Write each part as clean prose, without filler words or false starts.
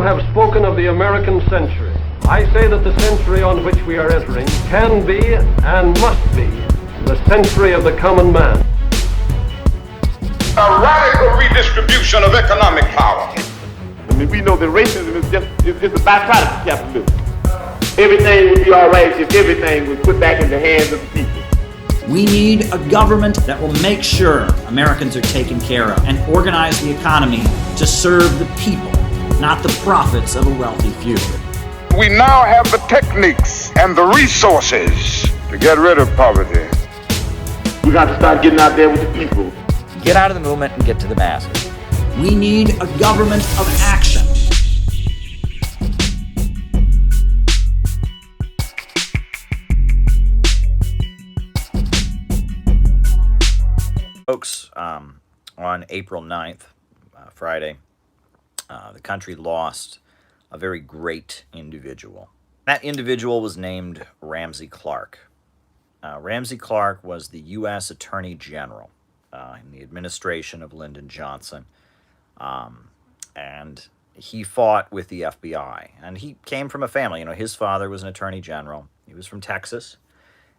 have spoken of the American century. I say that the century on which we are entering can be and must be the century of the common man. A radical redistribution of economic power. I mean, we know that racism is just a byproduct of capitalism. Everything would be all right if everything was put back in the hands of the people. We need a government that will make sure Americans are taken care of and organize the economy to serve the people, not the profits of a wealthy few. We now have the techniques and the resources to get rid of poverty. We got to start getting out there with the people. Get out of the movement and get to the masses. We need a government of action. Folks, on April 9th, Friday, the country lost a very great individual. That individual was named Ramsay Clark. Ramsay Clark was the U.S. Attorney General in the administration of Lyndon Johnson, and he fought with the FBI. And he came from a family. You know, his father was an Attorney General. He was from Texas.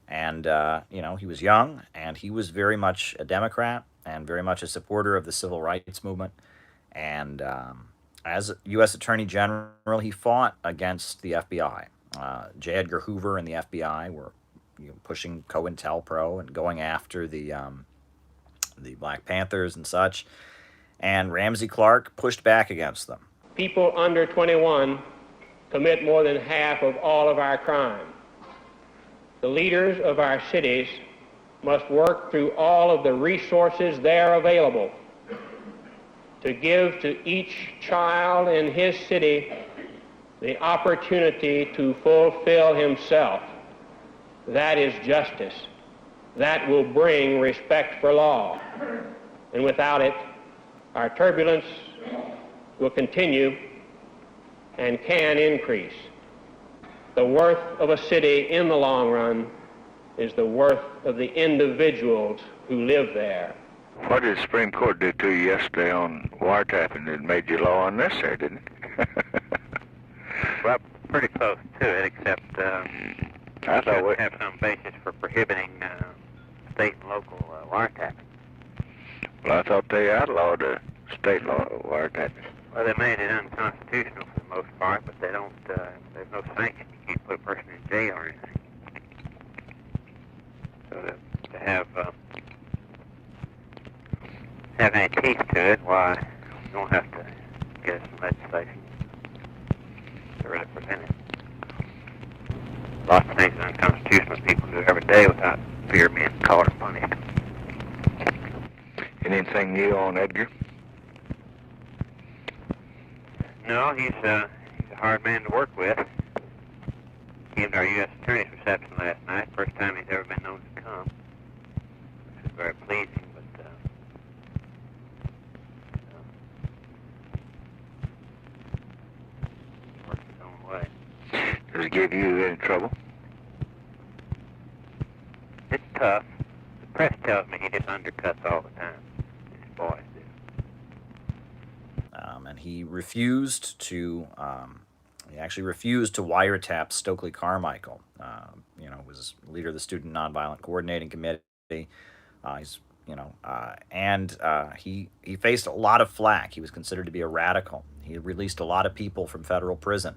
And, he was young, and he was very much a Democrat and very much a supporter of the civil rights movement. And as U.S. Attorney General, he fought against the FBI. J. Edgar Hoover and the FBI were pushing COINTELPRO and going after the Black Panthers and such. And Ramsay Clark pushed back against them. People under 21 commit more than half of all of our crime. The leaders of our cities must work through all of the resources there available to give to each child in his city the opportunity to fulfill himself. That is justice. That will bring respect for law. And without it, our turbulence will continue and can increase. The worth of a city in the long run is the worth of the individuals who live there. What did the Supreme Court do to you yesterday on wiretapping? It made your law unnecessary, didn't it? Well, pretty close to it, except I thought we have some basis for prohibiting state and local wiretapping. Well, I thought they outlawed the state law wiretapping. Well, they made it unconstitutional for the most part, but they don't. There's no sanction. You can't put a person in jail or anything. So to have any teeth to it, why you don't have to get some legislation to really prevent it. Lots of things are unconstitutional people do every day without fear of being caught or punished. Anything new on Edgar? No, he's a hard man to work with. Came to our U.S. Attorney's reception last night. First time he's ever been known to come, which was very pleasing. But works his own way. Does it give you any trouble? It's tough. The press tells me he just undercuts all the time. His boys do. And he refused to. He actually refused to wiretap Stokely Carmichael. Was leader of the Student Nonviolent Coordinating Committee. He faced a lot of flack. He was considered to be a radical. He released a lot of people from federal prison.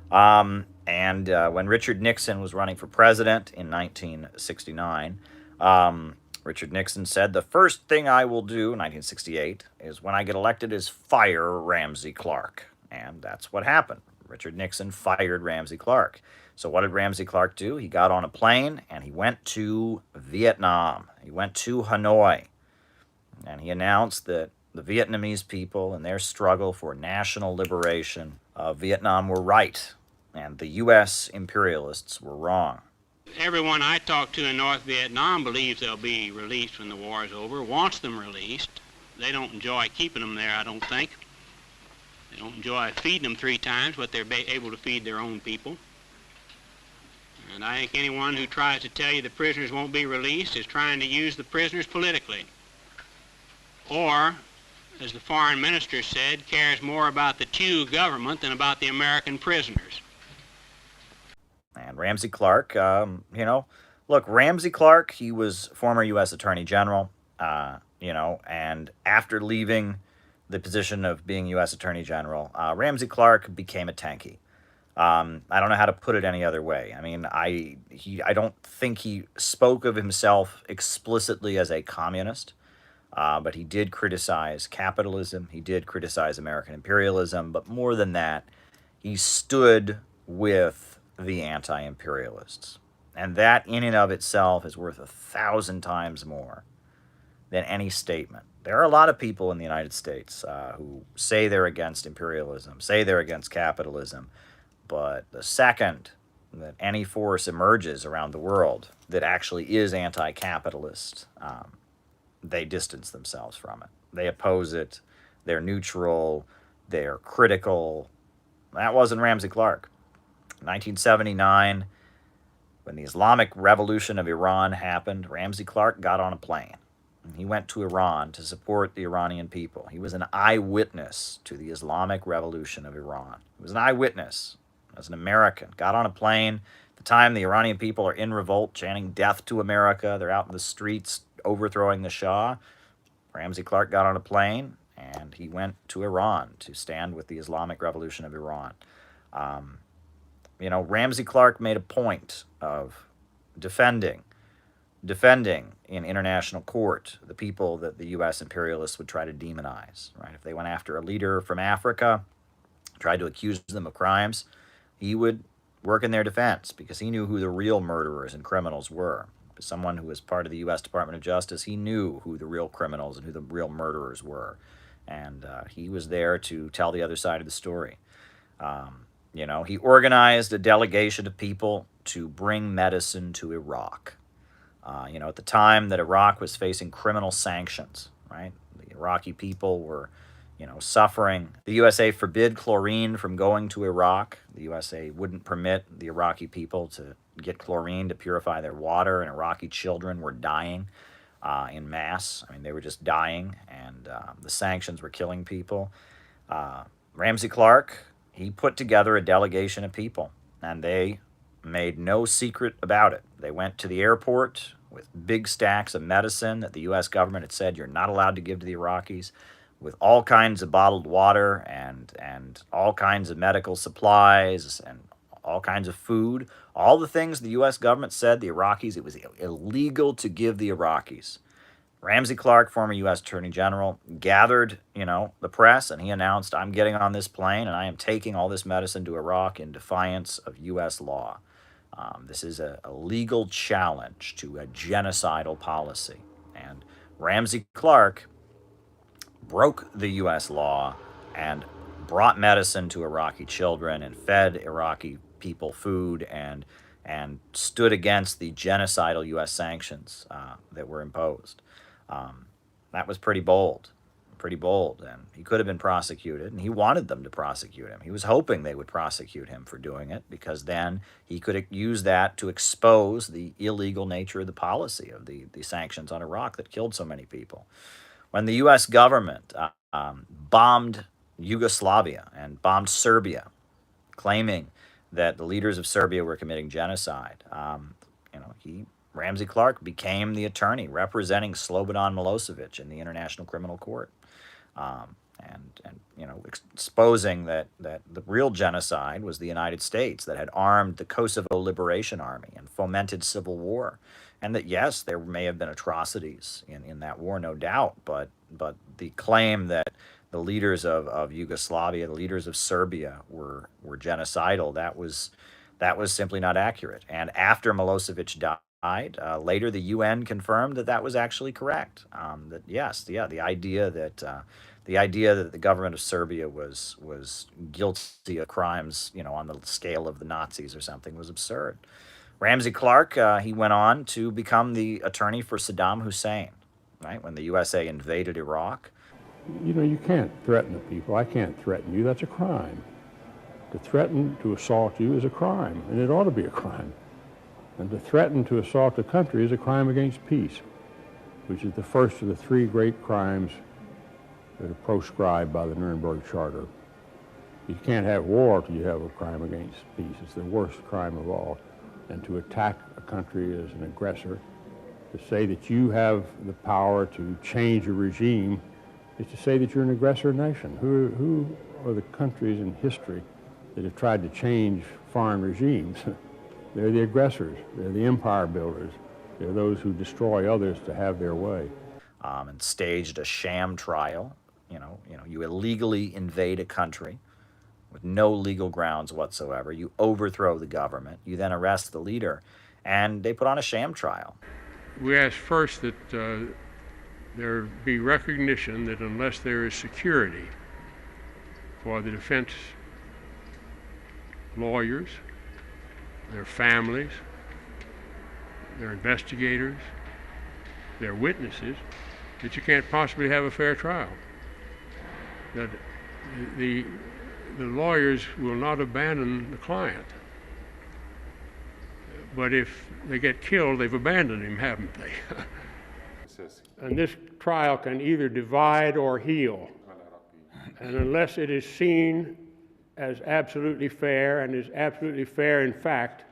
When Richard Nixon was running for president in 1969, Richard Nixon said, "The first thing I will do," in 1968, "is when I get elected is fire Ramsay Clark." And that's what happened. Richard Nixon fired Ramsay Clark. So what did Ramsay Clark do? He got on a plane and he went to Vietnam. He went to Hanoi. And he announced that the Vietnamese people and their struggle for national liberation of Vietnam were right, and the U.S. imperialists were wrong. Everyone I talk to in North Vietnam believes they'll be released when the war is over, wants them released. They don't enjoy keeping them there, I don't think. They don't enjoy feeding them 3 times what they're able to feed their own people. And I think anyone who tries to tell you the prisoners won't be released is trying to use the prisoners politically. Or as the foreign minister said, cares more about the Tew government than about the American prisoners. And Ramsay Clark, look, Ramsay Clark, he was former U.S. Attorney General, and after leaving the position of being U.S. Attorney General, Ramsay Clark became a tankie. I don't know how to put it any other way. I mean, I don't think he spoke of himself explicitly as a communist, but he did criticize capitalism. He did criticize American imperialism. But more than that, he stood with the anti-imperialists. And that in and of itself is worth 1,000 times more than any statement. There are a lot of people in the United States who say they're against imperialism, say they're against capitalism, but the second that any force emerges around the world that actually is anti-capitalist, they distance themselves from it. They oppose it. They're neutral. They're critical. That wasn't Ramsay Clark. 1979, when the Islamic Revolution of Iran happened, Ramsay Clark got on a plane. He went to Iran to support the Iranian people. He was an eyewitness to the Islamic Revolution of Iran. He was an eyewitness as an American. Got on a plane. At the time, the Iranian people are in revolt, chanting death to America. They're out in the streets overthrowing the Shah. Ramsay Clark got on a plane, and he went to Iran to stand with the Islamic Revolution of Iran. Ramsay Clark made a point of defending in international court the people that the U.S. imperialists would try to demonize, right? If they went after a leader from Africa, tried to accuse them of crimes, he would work in their defense because he knew who the real murderers and criminals were. As someone who was part of the U.S. Department of Justice, he knew who the real criminals and who the real murderers were. And he was there to tell the other side of the story. He organized a delegation of people to bring medicine to Iraq. At the time that Iraq was facing criminal sanctions, right? The Iraqi people were, suffering. The USA forbid chlorine from going to Iraq. The USA wouldn't permit the Iraqi people to get chlorine to purify their water, and Iraqi children were dying in mass. I mean, they were just dying, and the sanctions were killing people. Ramsay Clark, he put together a delegation of people, and they made no secret about it. They went to the airport with big stacks of medicine that the U.S. government had said you're not allowed to give to the Iraqis, with all kinds of bottled water and all kinds of medical supplies and all kinds of food. All the things the U.S. government said the Iraqis, it was illegal to give the Iraqis. Ramsay Clark, former U.S. Attorney General, gathered, the press, and he announced, I'm getting on this plane and I am taking all this medicine to Iraq in defiance of U.S. law. This is a legal challenge to a genocidal policy. And Ramsay Clark broke the U.S. law and brought medicine to Iraqi children and fed Iraqi people food and stood against the genocidal U.S. sanctions that were imposed. That was pretty bold, and he could have been prosecuted, and he wanted them to prosecute him. He was hoping they would prosecute him for doing it, because then he could use that to expose the illegal nature of the policy of the sanctions on Iraq that killed so many people. When the U.S. government bombed Yugoslavia and bombed Serbia, claiming that the leaders of Serbia were committing genocide, Ramsay Clark became the attorney representing Slobodan Milosevic in the International Criminal Court, exposing that the real genocide was the United States that had armed the Kosovo Liberation Army and fomented civil war, and that yes, there may have been atrocities in that war, no doubt, but the claim that the leaders of Yugoslavia, the leaders of Serbia were genocidal, that was simply not accurate. And after Milosevic died, later the UN confirmed that was actually correct. The idea that the government of Serbia was guilty of crimes, on the scale of the Nazis or something, was absurd. Ramsay Clark, he went on to become the attorney for Saddam Hussein, right, when the USA invaded Iraq. You can't threaten the people. I can't threaten you. That's a crime. To threaten to assault you is a crime, and it ought to be a crime. And to threaten to assault a country is a crime against peace, which is the first of the three great crimes that are proscribed by the Nuremberg Charter. You can't have war till you have a crime against peace. It's the worst crime of all. And to attack a country as an aggressor, to say that you have the power to change a regime, is to say that you're an aggressor nation. Who are the countries in history that have tried to change foreign regimes? They're the aggressors. They're the empire builders. They're those who destroy others to have their way. And staged a sham trial. You illegally invade a country with no legal grounds whatsoever. You overthrow the government. You then arrest the leader, and they put on a sham trial. We ask first that there be recognition that unless there is security for the defense lawyers, their families, their investigators, their witnesses, that you can't possibly have a fair trial. That the lawyers will not abandon the client. But if they get killed, they've abandoned him, haven't they? And this trial can either divide or heal. And unless it is seen as absolutely fair, and is absolutely fair in fact,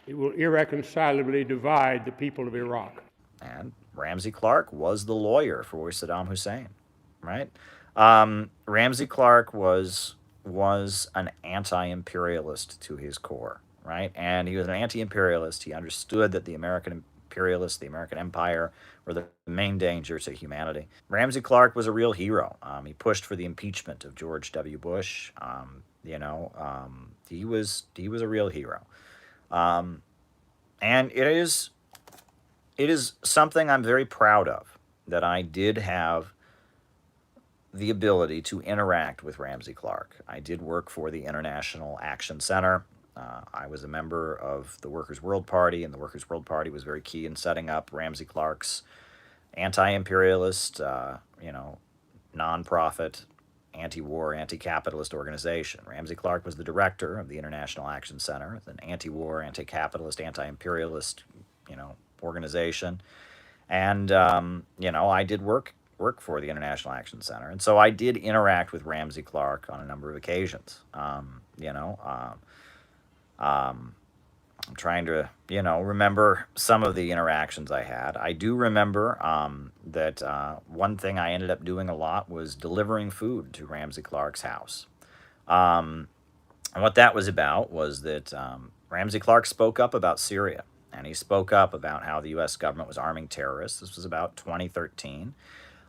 it will irreconcilably divide the people of Iraq. And Ramsay Clark was the lawyer for Saddam Hussein, right? Ramsay Clark was an anti-imperialist to his core, right? And he was an anti-imperialist. He understood that the American imperialists, the American empire, were the main danger to humanity. Ramsay Clark was a real hero. He pushed for the impeachment of George W. Bush. He was a real hero. And it is something I'm very proud of, that I did have the ability to interact with Ramsay Clark. I did work for the International Action Center. I was a member of the Workers' World Party, and the Workers' World Party was very key in setting up Ramsay Clark's anti-imperialist, nonprofit, anti-war, anti-capitalist organization. Ramsay Clark was the director of the International Action Center, an anti-war, anti-capitalist, anti-imperialist, organization. And, I did work for the International Action Center. And so I did interact with Ramsay Clark on a number of occasions. I'm trying to, remember some of the interactions I had. I do remember that one thing I ended up doing a lot was delivering food to Ramsay Clark's house. And what that was about was that Ramsay Clark spoke up about Syria, and he spoke up about how the U.S. government was arming terrorists. This was about 2013.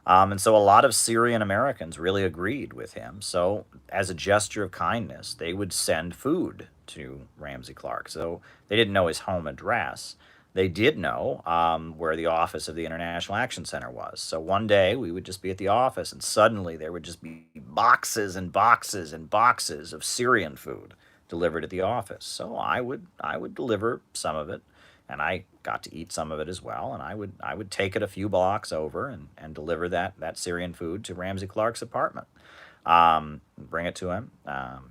And so a lot of Syrian Americans really agreed with him. So as a gesture of kindness, they would send food to Ramsay Clark. So they didn't know his home address. They did know where the office of the International Action Center was. So one day we would just be at the office, and suddenly there would just be boxes and boxes and boxes of Syrian food delivered at the office. So I would deliver some of it, and I got to eat some of it as well. And I would take it a few blocks over and deliver that Syrian food to Ramsay Clark's apartment. Bring it to him.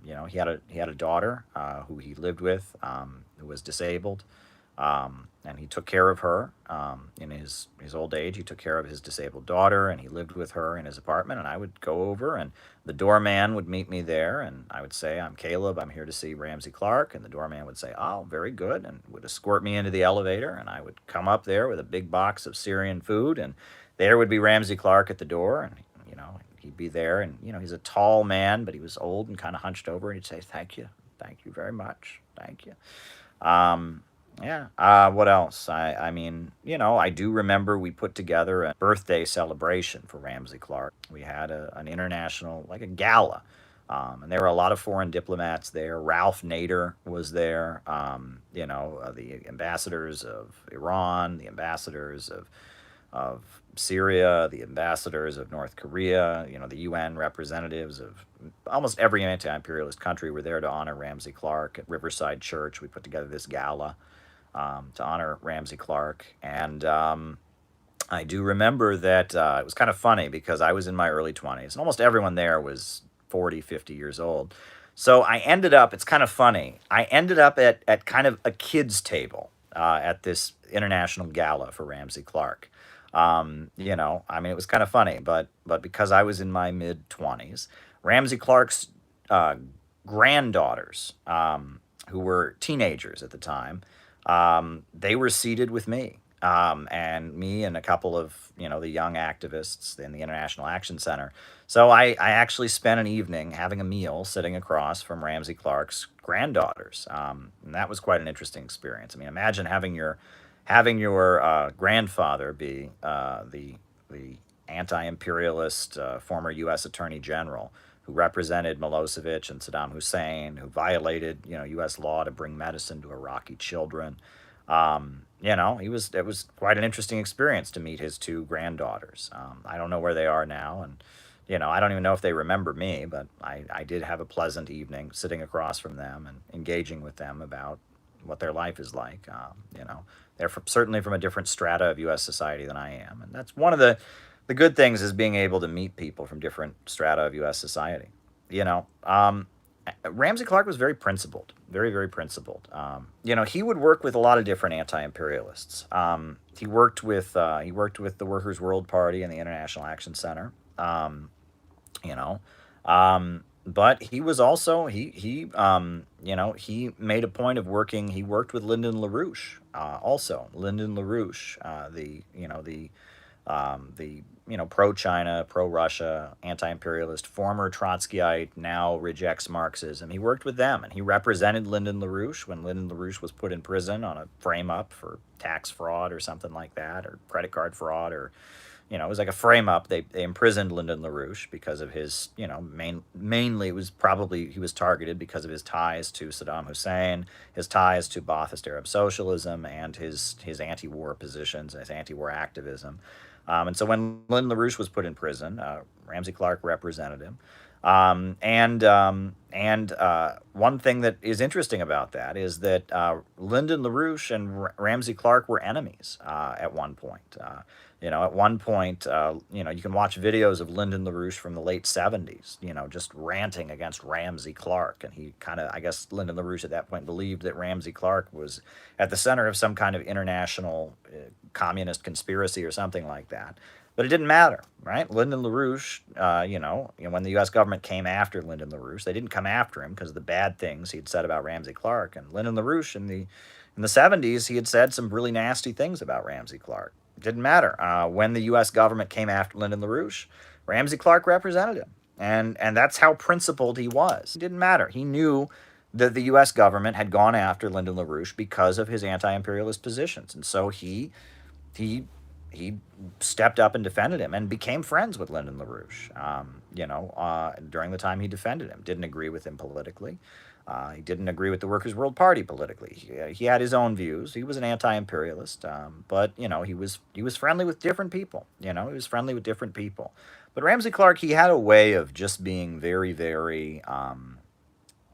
He had a daughter who he lived with, who was disabled, and he took care of her in his old age. He took care of his disabled daughter, and he lived with her in his apartment. And I would go over, and the doorman would meet me there, and I would say, "I'm Caleb. I'm here to see Ramsay Clark." And the doorman would say, "Oh, very good," and would escort me into the elevator. And I would come up there with a big box of Syrian food, and there would be Ramsay Clark at the door, and he'd be there, and he's a tall man, but he was old and kind of hunched over, and he'd say, thank you very much, thank you." What else? I do remember we put together a birthday celebration for Ramsay Clark. We had an international, like a gala, and there were a lot of foreign diplomats there. Ralph Nader was there, the ambassadors of Iran, the ambassadors of Syria, the ambassadors of North Korea, the UN representatives of almost every anti-imperialist country were there to honor Ramsay Clark. At Riverside Church, we put together this gala to honor Ramsay Clark. And I do remember that it was kind of funny because I was in my early 20s, and almost everyone there was 40, 50 years old. So I ended up, it's kind of funny, I ended up at kind of a kid's table at this international gala for Ramsay Clark. You know, I mean, it was kind of funny, but because I was in my mid-20s, Ramsay Clark's uh, granddaughters, who were teenagers at the time, they were seated with me. And me and a couple of, you know, the young activists in the International Action Center. So I actually spent an evening having a meal sitting across from Ramsay Clark's granddaughters. And that was quite an interesting experience. I mean, imagine having your grandfather be the anti-imperialist former U.S. Attorney General who represented Milosevic and Saddam Hussein, who violated, you know, U.S. law to bring medicine to Iraqi children. You know, it was quite an interesting experience to meet his two granddaughters. I don't know where they are now, and you know, I don't even know if they remember me, but I did have a pleasant evening sitting across from them and engaging with them about what their life is like. You know, they're certainly from a different strata of U.S. society than I am, and that's one of the good things is being able to meet people from different strata of U.S. society. You know, Ramsay Clark was very principled, very, very principled. You know, he would work with a lot of different anti-imperialists. He worked with the Workers' World Party and the International Action Center. You know, but he was also you know, he made a point of working. He worked with Lyndon LaRouche, also Lyndon LaRouche, the pro-China, pro-Russia, anti-imperialist, former Trotskyite, now rejects Marxism. He worked with them, and he represented Lyndon LaRouche when Lyndon LaRouche was put in prison on a frame-up for tax fraud or something like that, or credit card fraud, or, you know, it was like a frame-up. They imprisoned Lyndon LaRouche because of his, you know, mainly it was probably he was targeted because of his ties to Saddam Hussein, his ties to Ba'athist Arab socialism, and his anti-war positions, his anti-war activism. And so when Lyndon LaRouche was put in prison, Ramsay Clark represented him. And one thing that is interesting about that is that Lyndon LaRouche and Ramsay Clark were enemies at one point. You know, at one point, you know, you can watch videos of Lyndon LaRouche from the late 70s, you know, just ranting against Ramsay Clark. And he kind of, I guess Lyndon LaRouche at that point believed that Ramsay Clark was at the center of some kind of international communist conspiracy or something like that. But it didn't matter, right? Lyndon LaRouche, you know, when the U.S. government came after Lyndon LaRouche, they didn't come after him because of the bad things he'd said about Ramsay Clark. And Lyndon LaRouche in the 70s, he had said some really nasty things about Ramsay Clark. It didn't matter. When the U.S. government came after Lyndon LaRouche, Ramsay Clark represented him. And that's how principled he was. It didn't matter. He knew that the U.S. government had gone after Lyndon LaRouche because of his anti-imperialist positions. And so he stepped up and defended him and became friends with Lyndon LaRouche, you know, during the time he defended him. Didn't agree with him politically. He didn't agree with the Workers' World Party politically. He had his own views. He was an anti-imperialist, but, you know, he was friendly with different people. You know, he was friendly with different people. But Ramsay Clark, he had a way of just being very, very,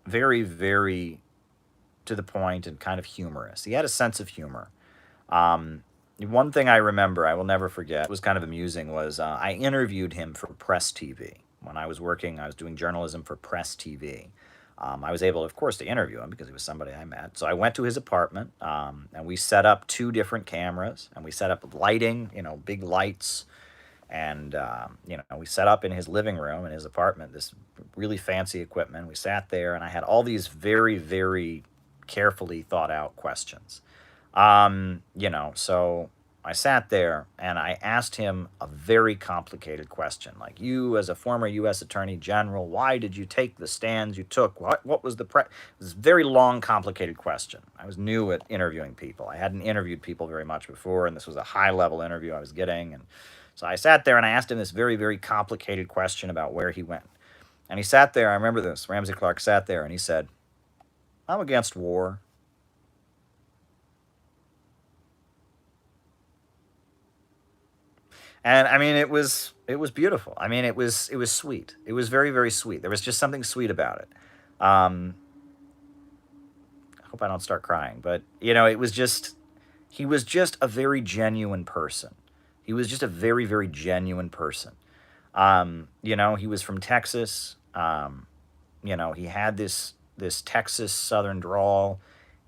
very, very to the point and kind of humorous. He had a sense of humor. One thing I remember, I will never forget, was kind of amusing, was I interviewed him for Press TV. When I was doing journalism for Press TV. I was able, of course, to interview him because he was somebody I met. So I went to his apartment, and we set up 2 different cameras, and we set up lighting, you know, big lights, and, you know, we set up in his living room in his apartment this really fancy equipment. We sat there, and I had all these very, very carefully thought out questions. You know, so I sat there and I asked him a very complicated question, like, you as a former U.S. Attorney General, why did you take the stands you took? What was the it was a very long, complicated question. I was new at interviewing people. I hadn't interviewed people very much before, and this was a high-level interview I was getting. And so I sat there and I asked him this very, very complicated question about where he went. And he sat there, I remember this, Ramsay Clark sat there and he said, I'm against war. And I mean, it was beautiful. I mean, it was sweet. It was very, very sweet. There was just something sweet about it. I hope I don't start crying, but you know, he was just a very genuine person. He was just a very, very genuine person. You know, he was from Texas. You know, he had this Texas Southern drawl,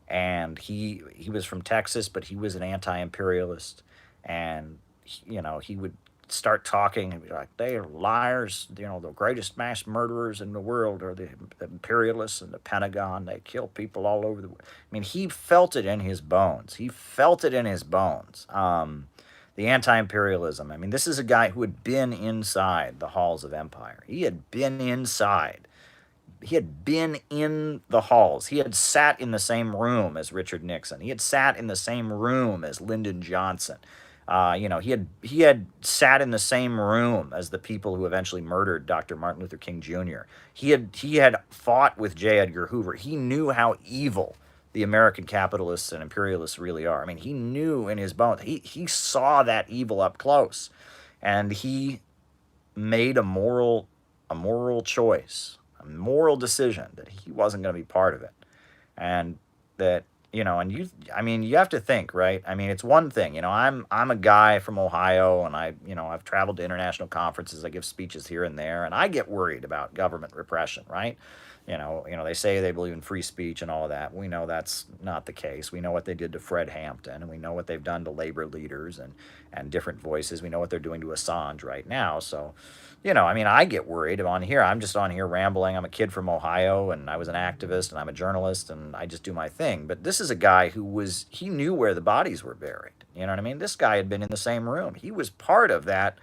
and he was from Texas, but he was an anti-imperialist. And he would start talking and be like, they are liars. The greatest mass murderers in the world are the imperialists and the Pentagon. They kill people all over the world. I mean, he felt it in his bones. He felt it in his bones. The anti-imperialism. I mean, this is a guy who had been inside the halls of empire. He had been inside. He had been in the halls. He had sat in the same room as Richard Nixon. He had sat in the same room as Lyndon Johnson. He had sat in the same room as the people who eventually murdered Dr. Martin Luther King Jr. He had fought with J. Edgar Hoover. He knew how evil the American capitalists and imperialists really are. I mean, he knew in his bones. He saw that evil up close, and he made a moral choice, a moral decision that he wasn't going to be part of it, and that. You have to think, right? I mean, it's one thing, I'm a guy from Ohio, and I've traveled to international conferences, I give speeches here and there, and I get worried about government repression, right? They say they believe in free speech and all of that. We know that's not the case. We know what they did to Fred Hampton, and we know what they've done to labor leaders and different voices. We know what they're doing to Assange right now. So, I get worried on here. I'm just on here rambling. I'm a kid from Ohio, and I was an activist, and I'm a journalist, and I just do my thing. But this is a guy he knew where the bodies were buried. You know what I mean? This guy had been in the same room. He was part of that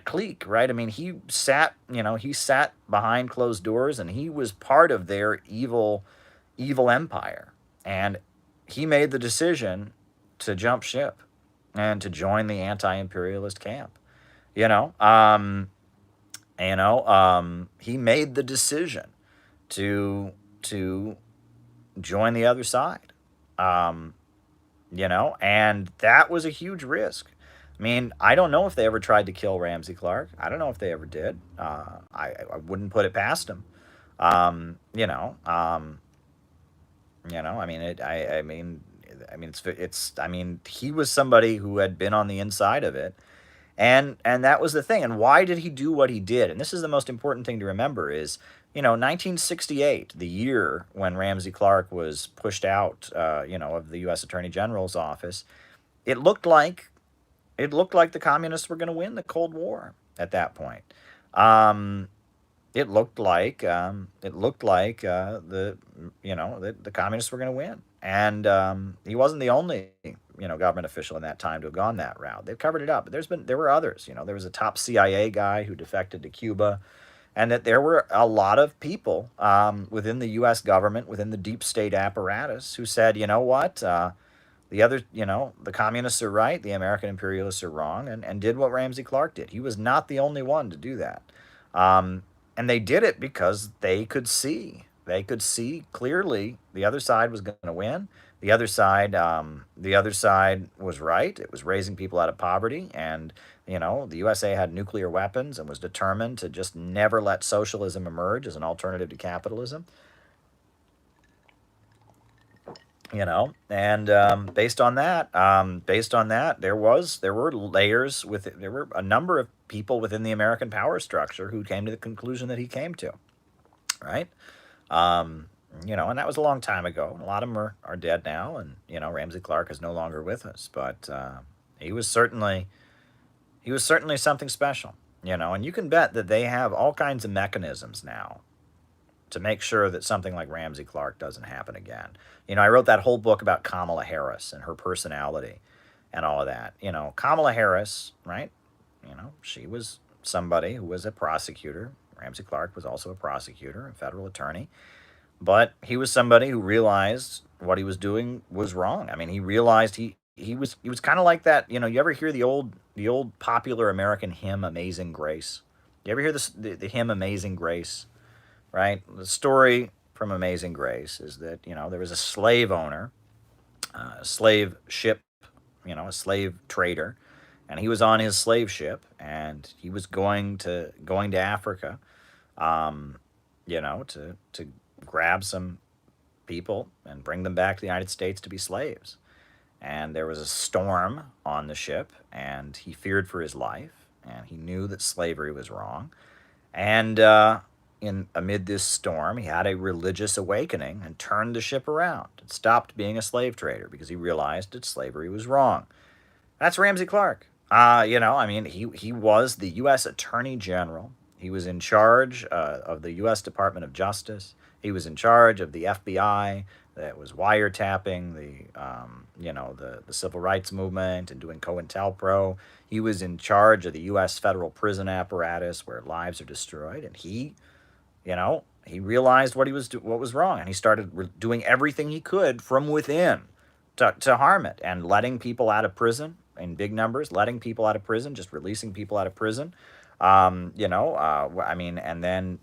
clique, right? I mean, he sat behind closed doors, and he was part of their evil empire. And he made the decision to jump ship and to join the anti-imperialist camp. He made the decision to join the other side. And that was a huge risk. I mean, I don't know if they ever tried to kill Ramsay Clark. I don't know if they ever did. I wouldn't put it past him. He was somebody who had been on the inside of it. And that was the thing. And why did he do what he did? And this is the most important thing to remember is, 1968, the year when Ramsay Clark was pushed out, of the U.S. Attorney General's office, it looked like the communists were going to win the Cold War at that point. It looked like the communists were going to win. And he wasn't the only government official in that time to have gone that route. They've covered it up, but there were others. There was a top CIA guy who defected to Cuba, and that there were a lot of people within the U.S. government, within the deep state apparatus, who said, you know what, the communists are right, the American imperialists are wrong, and did what Ramsay Clark did. He was not the only one to do that. And they did it because they could see clearly the other side was going to win. The other side was right. It was raising people out of poverty, and the USA had nuclear weapons and was determined to just never let socialism emerge as an alternative to capitalism. And based on that, there were a number of people within the American power structure who came to the conclusion that he came to, right? And that was a long time ago. A lot of them are dead now, and Ramsay Clark is no longer with us. But he was certainly something special, And you can bet that they have all kinds of mechanisms now to make sure that something like Ramsay Clark doesn't happen again. I wrote that whole book about Kamala Harris and her personality and all of that. Kamala Harris, right? She was somebody who was a prosecutor. Ramsay Clark was also a prosecutor, a federal attorney. But he was somebody who realized what he was doing was wrong. I mean, he realized he was kind of like that. You ever hear the old popular American hymn, Amazing Grace? You ever hear the hymn Amazing Grace? Right? The story from Amazing Grace is that, there was a slave owner, a slave ship, a slave trader, and he was on his slave ship, and he was going to Africa, to grab some people and bring them back to the United States to be slaves. And there was a storm on the ship, and he feared for his life, and he knew that slavery was wrong. And amid this storm, he had a religious awakening and turned the ship around and stopped being a slave trader because he realized that slavery was wrong. That's Ramsay Clark. You know, I mean, he was the U.S. Attorney General. He was in charge of the U.S. Department of Justice. He was in charge of the FBI that was wiretapping the civil rights movement and doing COINTELPRO. He was in charge of the U.S. federal prison apparatus where lives are destroyed, and he realized what was wrong, and he started doing everything he could from within to harm it, and letting people out of prison in big numbers, letting people out of prison, just releasing people out of prison. And then,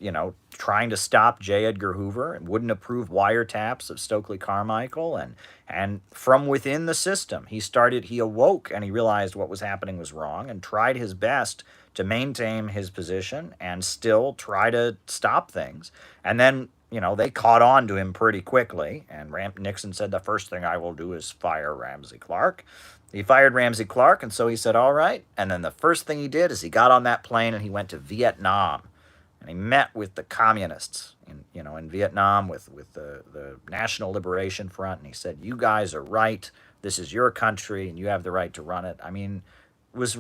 trying to stop J. Edgar Hoover and wouldn't approve wiretaps of Stokely Carmichael. And from within the system, he awoke and he realized what was happening was wrong and tried his best to maintain his position and still try to stop things. And then, they caught on to him pretty quickly. And Nixon said, the first thing I will do is fire Ramsay Clark. He fired Ramsay Clark, and so he said, all right. And then the first thing he did is he got on that plane and he went to Vietnam. And he met with the communists in Vietnam with the National Liberation Front. And he said, you guys are right. This is your country, and you have the right to run it. I mean, this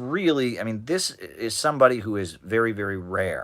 is somebody who is very, very rare.